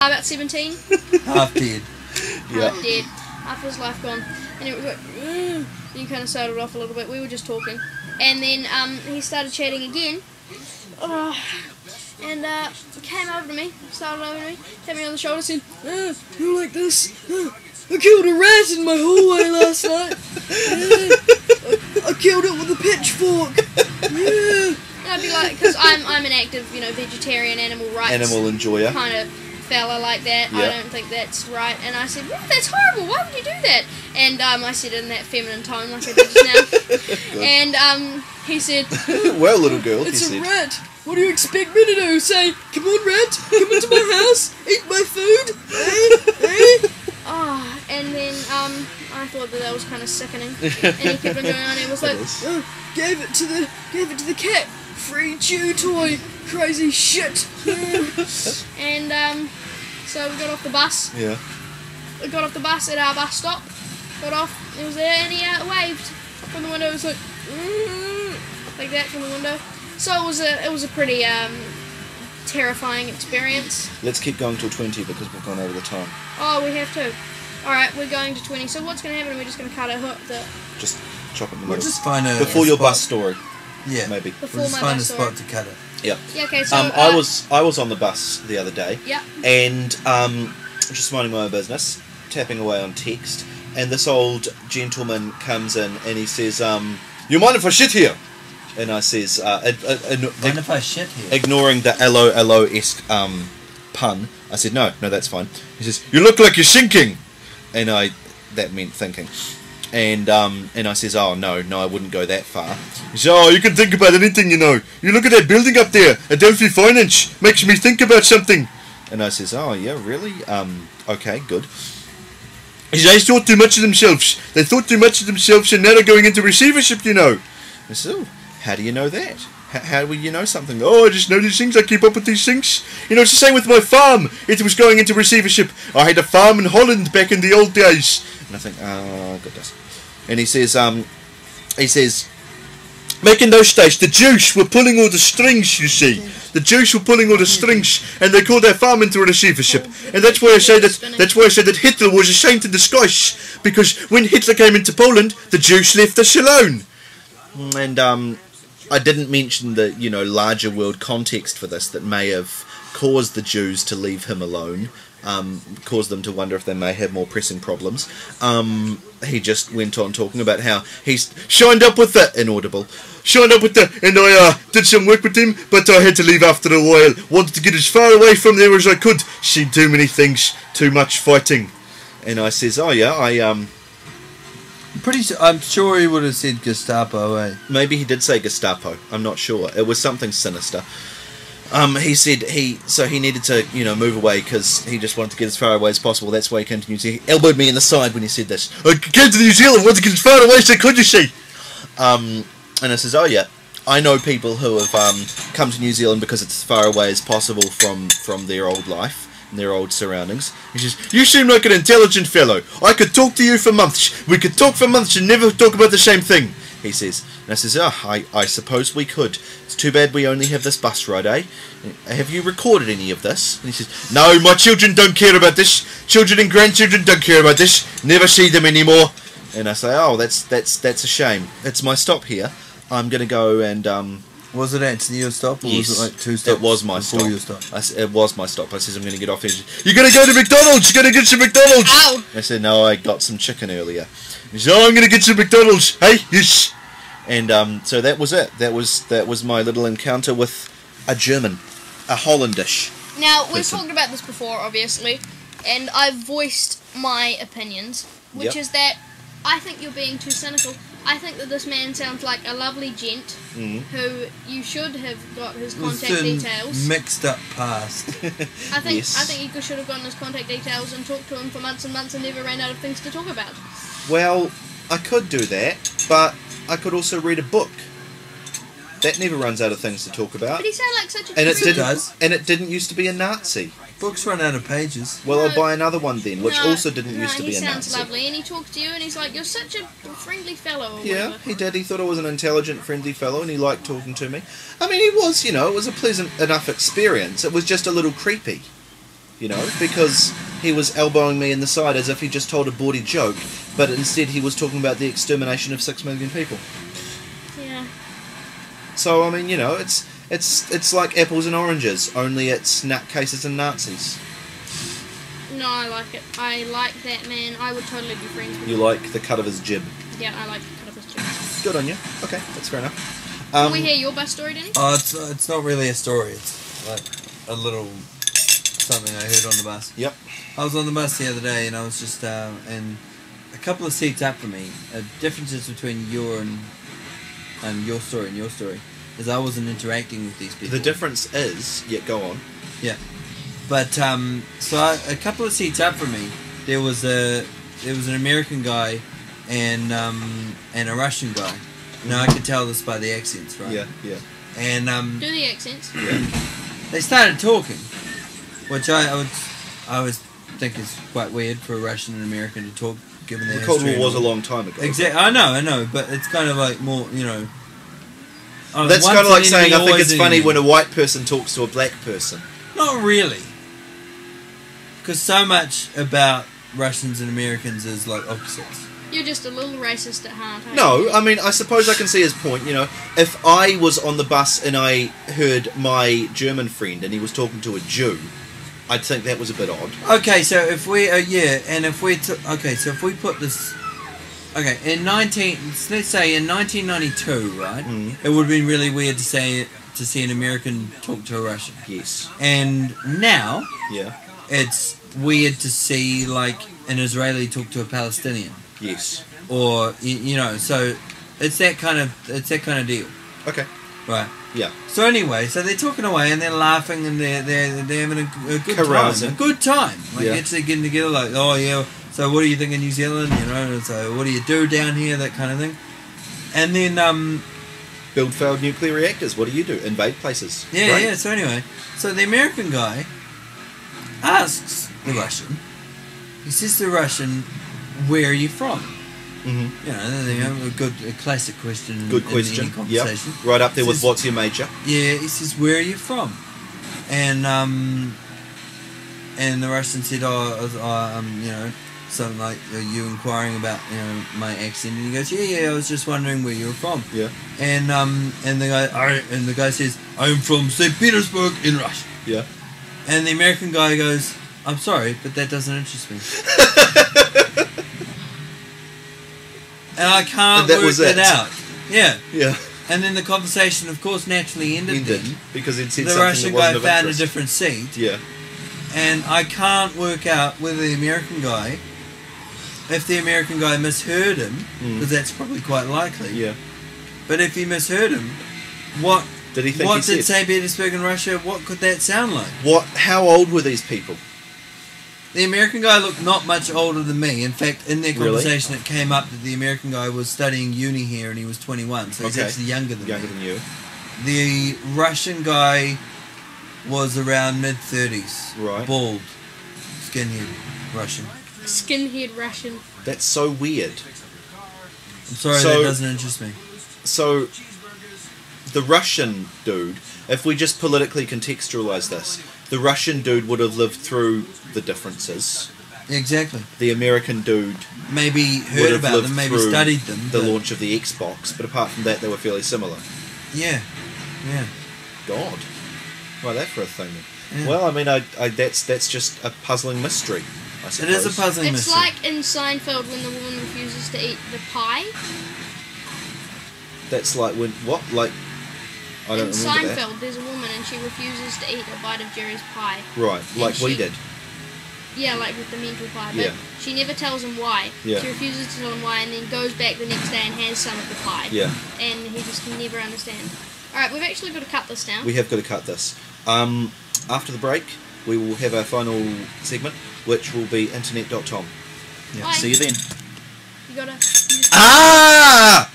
About 17. Half dead. Half dead. Half his life gone. And it was like, he kind of started off a little bit. We were just talking. And then he started chatting again. And came over to me, started over to me, tapped me on the shoulder, said, "You're like this. I killed a rat in my hallway last night. I killed it with a pitchfork." And I'd be like, because I'm an active, vegetarian, animal rights enjoyer kind of fella like that. I don't think that's right. And I said, "Well, that's horrible. Why would you do that?" And I said it in that feminine tone, like I did just now. And he said, "Well, little girl, it's a rat. What do you expect me to do? Say, come on, rat, come into my house, eat my food, and then I thought that was kind of sickening. And he kept on going on. He was like, gave it to the cat, free chew toy, crazy shit. And so we got off the bus. Yeah. We got off the bus at our bus stop. Got off. He was there, and he waved from the window. It was like that from the window. So it was a pretty terrifying experience. Let's keep going till 20 because we've gone over the time. Oh, we have to. Alright, we're going to 20. So what's going to happen? We're just going to cut the... Just chop it in the We'll middle. just find a Before your bus story. Yeah. Maybe. Before We'll just my find a bus story. spot to cut it. Yeah. Yeah, okay, so... I was on the bus the other day. Yeah. And just minding my own business, tapping away on text, and this old gentleman comes in and he says, "You mind if I shit here?" And I says, Mind if I shit here? ignoring the LOLO-esque pun, I said, no, that's fine. He says, "You look like you're sinking." And that meant thinking. And I says, "Oh, no, I wouldn't go that far." He says, "Oh, you can think about anything, You look at that building up there, Adelphi Finance, makes me think about something." And I says, "Oh, yeah, really? Okay, good." He says, "They thought too much of themselves. They thought too much of themselves and now they're going into receivership, I said, "Oh, how do you know that? How will you know something?" "Oh, I just know these things. I keep up with these things. It's the same with my farm. It was going into receivership. I had a farm in Holland back in the old days." And I think, oh, goodness. And he says, "Back in those days, the Jews were pulling all the strings, you see. The Jews were pulling all the strings, and they called their farm into a receivership. And that's why I say that Hitler was a saint in disguise, because when Hitler came into Poland, the Jews left us alone." And I didn't mention the larger world context for this that may have caused the Jews to leave him alone, caused them to wonder if they may have more pressing problems. He just went on talking about how he's shined up with the inaudible, and I did some work with him, but I had to leave after a while. Wanted to get as far away from there as I could. Seen too many things, too much fighting. And I says, "Oh yeah, I'm sure he would have said Gestapo, eh? Maybe he did say Gestapo. I'm not sure. It was something sinister. He said he needed to move away because he just wanted to get as far away as possible. That's why he came to New Zealand. He elbowed me in the side when he said this. "I came to New Zealand, wanted to get as far away as I could, you see." And I says, "Oh yeah, I know people who have come to New Zealand because it's as far away as possible from their old life and their old surroundings." He says, "You seem like an intelligent fellow. I could talk to you for months. We could talk for months and never talk about the same thing," he says. And I says, I suppose we could. It's too bad we only have this bus ride, eh? Have you recorded any of this?" And he says, "No, my children don't care about this. Children and grandchildren don't care about this. Never see them anymore." And I say, "Oh, that's a shame. It's my stop here. I'm going to go and..." Was it actually your stop, or Yes, was it like 2 stops? it was my before stop. your stop? It was my stop. I says, "I'm going to get off here." "You're going to go to McDonald's. You're going to get some McDonald's." Ow! I said, "No, I got some chicken earlier." He said, "Oh, I'm going to get some McDonald's. Hey, yes." And so that was it. That was my little encounter with a German, a Hollandish. Now, we've person. talked about this before, obviously, and I've voiced my opinions, which is that I think you're being too cynical. I think that this man sounds like a lovely gent who you should have got his contact details. Mixed up past. I think Yes. you should have gotten his contact details and talked to him for months and months and never ran out of things to talk about. Well, I could do that, but I could also read a book. That never runs out of things to talk about. But he sounded like such a And it creep. didn't. And it didn't used to be a Nazi. Books run out of pages. Well, No. I'll buy another one then, which also didn't used to be a he sounds Nazi. lovely, and he talks to you, and he's like, "You're such a friendly fellow." Or Yeah, whatever. he did. He thought I was an intelligent, friendly fellow, and he liked talking to me. I mean, he was, it was a pleasant enough experience. It was just a little creepy, you know, because he was elbowing me in the side as if he just told a bawdy joke, but instead he was talking about the extermination of 6 million people. Yeah. So I mean, you know, it's like apples and oranges, only it's nutcases and Nazis. No, I like it. I like that man. I would totally be friends with You him. like the cut of his jib. Yeah, I like the cut of his jib. Good on you. Okay, that's fair enough. Can we hear your bus story, Danny? Oh, it's not really a story. It's like a little something I heard on the bus. Yep. I was on the bus the other day, and I was just and a couple of seats up from me. Differences between your story and your story is I wasn't interacting with these people. The difference is, yeah, go on. Yeah, but a couple of seats up from me, there was an American guy and a Russian guy. Now I could tell this by the accents, right? Yeah, yeah. And Do the accents. Yeah. they started talking, which I always think is quite weird for a Russian and American to talk, given their The Cold history War and was a all. long time ago. Exactly. I know, but it's kind of like more, you know. That's once kind of like an saying, enemy, I think always it's an funny enemy. when a white person talks to a black person. Not really. Because so much about Russians and Americans is like opposites. You're just a little racist at heart, aren't No, you? I mean, I suppose I can see his point, you know. If I was on the bus and I heard my German friend and he was talking to a Jew, I'd think that was a bit odd. Okay, so if we so if we put this, okay, let's say in 1992, right? Mm. It would have been really weird to see an American talk to a Russian, Yes. and now Yeah. it's weird to see like an Israeli talk to a Palestinian, Yes. or you know, so it's that kind of deal, Okay. right? Yeah. So anyway, so they're talking away and they're laughing and they're having a good Carousing. time. A good time. Like Yeah. actually getting together like, oh yeah, so what do you think of New Zealand? You know, so what do you do down here? That kind of thing. And then, Build failed nuclear reactors. What do you do? Invade places. yeah, Great. yeah, so anyway, so the American guy asks the Russian, he says to the Russian, where are you from? Mm-hmm. You know, a classic question. Good in question. any conversation. Yep. Right up there with Says- what's your major? Yeah, he says, where are you from? And the Russian said, you know, something like, are you inquiring about, you know, my accent? And he goes, yeah, I was just wondering where you were from. Yeah. And the guy says, I'm from St. Petersburg in Russia. Yeah. And the American guy goes, I'm sorry, but that doesn't interest me. And I can't That work was it it. out. Yeah. Yeah. And then the conversation, of course, naturally ended. Then. Because it said The something Russian that wasn't guy of found a interest. different seat, Yeah. and I can't work out whether the American guy, if the American guy misheard him, because that's probably quite likely. Yeah. But if he misheard him, what Did he think what he did said? St. Petersburg in Russia? What could that sound like? What? How old were these people? The American guy looked not much older than me. In fact, in their Really? conversation, it came up that the American guy was studying uni here, and he was 21, so he's Okay. actually younger than Younger me. than you. The Russian guy was around mid-30s, Right. bald, skinhead Russian. Skinhead Russian. That's so weird. I'm sorry, So- that doesn't interest me. So, the Russian dude, if we just politically contextualize this, the Russian dude would have lived through the differences. Exactly. The American dude Maybe would heard have about lived them, maybe through studied them. the but launch of the Xbox, but apart from that, they were fairly similar. Yeah, yeah. God. Well, that for a thing. Yeah. Well, I mean, that's just a puzzling mystery, I It suppose. is a puzzling It's mystery. like in Seinfeld when the woman refuses to eat the pie. That's like when, what? Like, I don't In remember Seinfeld, there's a woman and she refuses to eat a bite of Jerry's pie. that. Right, like And we she- did. Yeah, like with the mental pie. Yeah. But she never tells him why. Yeah. She refuses to tell him why and then goes back the next day and has some of the pie. Yeah. And he just can never understand. Alright, we've actually got to cut this down. We have got to cut this. After the break, we will have our final segment, which will be internet.tom. Yeah. Bye. See you then. You gotta... Ah!